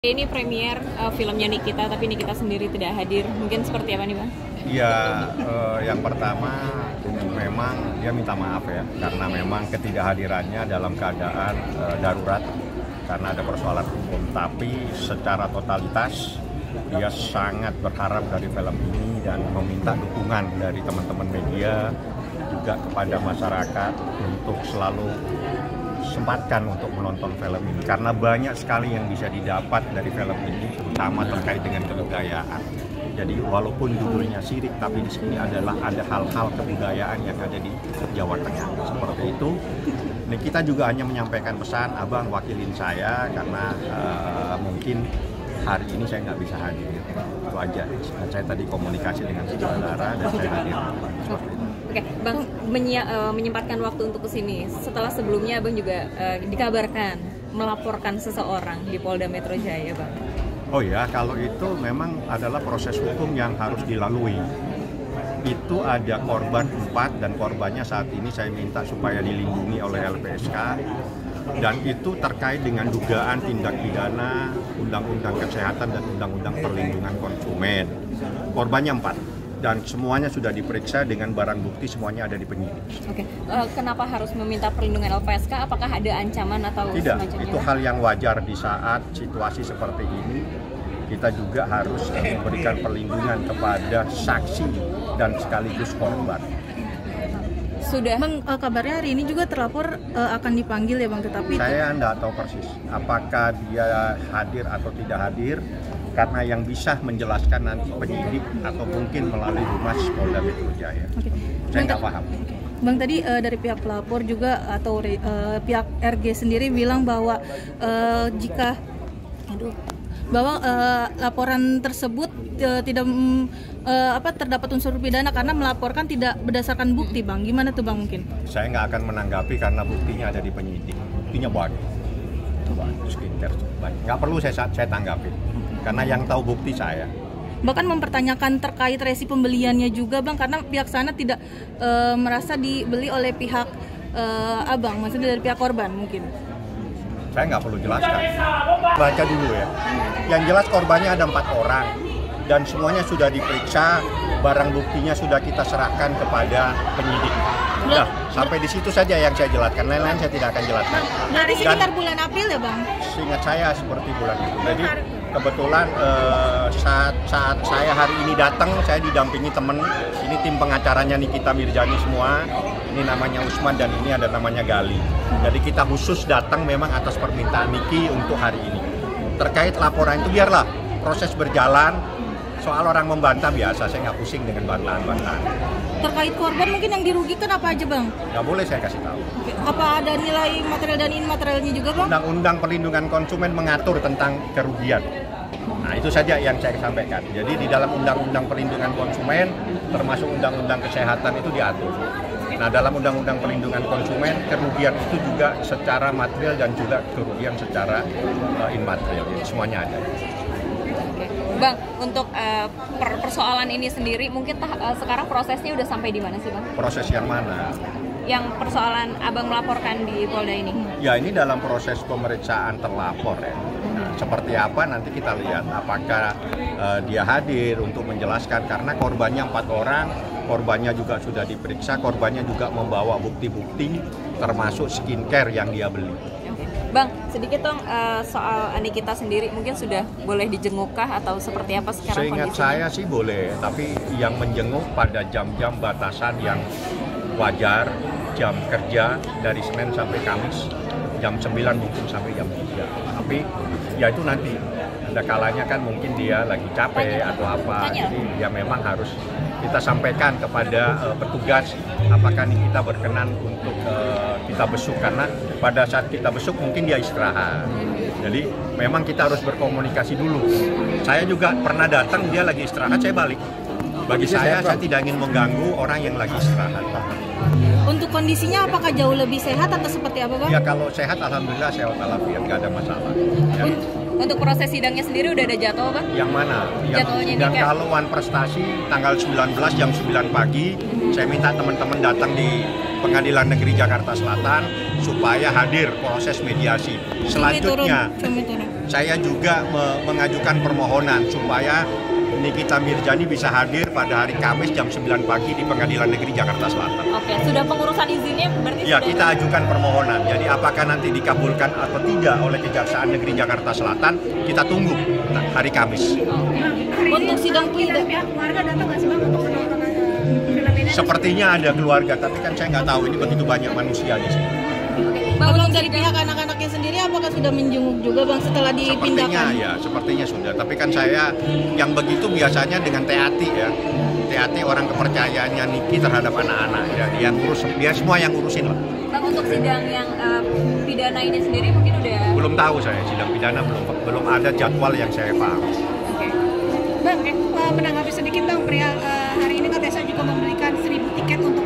Ini premier filmnya Nikita, tapi Nikita sendiri tidak hadir. Mungkin seperti apa nih, Bang? Iya, yang pertama memang dia minta maaf ya, karena memang ketidakhadirannya dalam keadaan darurat karena ada persoalan hukum. Tapi secara totalitas dia sangat berharap dari film ini dan meminta dukungan dari teman-teman media juga kepada masyarakat untuk selalu sempatkan untuk menonton film ini karena banyak sekali yang bisa didapat dari film ini, terutama terkait dengan kebudayaan. Jadi walaupun judulnya sirik, tapi di sini adalah ada hal-hal kebudayaan yang ada di Jawa Tengah seperti itu. Nah, kita juga hanya menyampaikan pesan, abang wakilin saya karena mungkin hari ini saya nggak bisa hadir. Itu aja. Saya tadi komunikasi dengan saudara dan saya hadir. Oke, Bang menyempatkan waktu untuk kesini. Setelah sebelumnya Abang juga dikabarkan melaporkan seseorang di Polda Metro Jaya, Bang. Oh ya, kalau itu memang adalah proses hukum yang harus dilalui. Itu ada korban 4 dan korbannya saat ini saya minta supaya dilindungi oleh LPSK. Dan itu terkait dengan dugaan tindak pidana Undang-Undang Kesehatan dan Undang-Undang Perlindungan Konsumen. Korbannya 4. Dan semuanya sudah diperiksa dengan barang bukti, semuanya ada di penyidik. Oke, kenapa harus meminta perlindungan LPSK? Apakah ada ancaman atau tidak? Semacamnya? Itu hal yang wajar di saat situasi seperti ini. Kita juga harus memberikan perlindungan kepada saksi dan sekaligus korban. Sudah. Bang, kabarnya hari ini juga terlapor akan dipanggil ya Bang, tetapi saya tidak tahu persis apakah dia hadir atau tidak hadir, karena yang bisa menjelaskan nanti penyidik atau mungkin melalui Humas Polda Metro Jaya. Okay. Saya nggak paham. Okay. Bang, tadi dari pihak pelapor juga atau pihak RG sendiri bilang bahwa laporan tersebut tidak terdapat unsur pidana karena melaporkan tidak berdasarkan bukti, Bang. Gimana tuh Bang mungkin? Saya nggak akan menanggapi karena buktinya ada di penyidik. Buktinya banyak. Nggak perlu saya tanggapi. Karena yang tahu bukti saya. Bahkan mempertanyakan terkait resi pembeliannya juga Bang, karena pihak sana tidak merasa dibeli oleh pihak Abang, maksudnya dari pihak korban mungkin. Saya nggak perlu jelaskan. Baca dulu ya. Yang jelas korbannya ada 4 orang dan semuanya sudah diperiksa, barang buktinya sudah kita serahkan kepada penyidik. Udah, sampai di situ saja yang saya jelaskan. Lain-lain saya tidak akan jelaskan. Dari sekitar bulan April ya Bang? Seingat saya seperti bulan itu. Jadi kebetulan saat saya hari ini datang, saya didampingi teman. Ini tim pengacaranya Nikita Mirzani semua. Ini namanya Usman dan ini ada namanya Gali. Jadi kita khusus datang memang atas permintaan Niki untuk hari ini. Terkait laporan itu biarlah proses berjalan. Soal orang membantah biasa, saya nggak pusing dengan bantahan-bantahan. Terkait korban mungkin yang dirugikan apa aja Bang? Nggak boleh saya kasih tahu. Apa ada nilai material dan imaterialnya juga Bang? Undang-Undang Perlindungan Konsumen mengatur tentang kerugian. Nah itu saja yang saya sampaikan. Jadi di dalam Undang-Undang Perlindungan Konsumen, termasuk Undang-Undang Kesehatan itu diatur. Nah dalam Undang-Undang Perlindungan Konsumen, kerugian itu juga secara material dan juga kerugian secara imaterial. Semuanya ada. Bang, untuk persoalan ini sendiri, mungkin sekarang prosesnya udah sampai di mana sih Bang? Proses yang mana? Yang persoalan Abang melaporkan di Polda ini? Ya ini dalam proses pemeriksaan terlapor ya. Nah, seperti apa nanti kita lihat apakah dia hadir untuk menjelaskan karena korbannya 4 orang, korbannya juga sudah diperiksa, korbannya juga membawa bukti-bukti termasuk skincare yang dia beli. Bang, sedikit dong soal Nikita sendiri, mungkin sudah boleh dijengukkah atau seperti apa sekarang kondisinya? Seingat saya sih boleh, tapi yang menjenguk pada jam-jam batasan yang wajar, jam kerja dari Senin sampai Kamis, jam 9 mungkin sampai jam 3. Tapi ya itu nanti, ada kalanya kan mungkin dia lagi capek atau apa, jadi ya memang harus kita sampaikan kepada petugas apakah Nikita berkenan untuk kita besuk, karena pada saat kita besuk mungkin dia istirahat. Jadi memang kita harus berkomunikasi dulu. Saya juga pernah datang dia lagi istirahat, saya balik. Bagi saya tidak ingin mengganggu orang yang lagi istirahat. Untuk kondisinya apakah jauh lebih sehat atau seperti apa Bang? Ya kalau sehat alhamdulillah sehat walafiat, nggak ada masalah. Ya. Untuk proses sidangnya sendiri udah ada jadwal Bang? Yang mana? Jadwalnya yang kalau Wan Prestasi tanggal 19 jam 9 pagi, saya minta teman-teman datang di Pengadilan Negeri Jakarta Selatan supaya hadir proses mediasi. Selanjutnya saya juga mengajukan permohonan supaya Nikita Mirzani bisa hadir pada hari Kamis jam 9 pagi di Pengadilan Negeri Jakarta Selatan. Oke, sudah pengurusan izinnya berarti Ya, sudah kita ajukan permohonan. Jadi apakah nanti dikabulkan atau tidak oleh Kejaksaan Negeri Jakarta Selatan, kita tunggu hari Kamis. Untuk sidang plea Pihak keluarga datang nggak sih Bang untuk menonton film ini? Sepertinya ada keluarga, tapi kan saya nggak tahu, ini begitu banyak manusia di sini. Abang dari pihak anak-anaknya sendiri apakah sudah menjenguk juga Bang setelah dipindahkan? Sepertinya sudah. Tapi kan saya yang begitu biasanya dengan TAT ya. TAT orang kepercayaannya Niki terhadap anak-anak ya. Dia semua yang ngurusin lah. Bang, untuk sidang yang pidana ini sendiri mungkin udah Belum tahu saya, sidang pidana belum ada jadwal yang saya paham. Bang, menanggapi sedikit Bang, pria hari ini kan Tessa juga memberikan 1.000 tiket untuk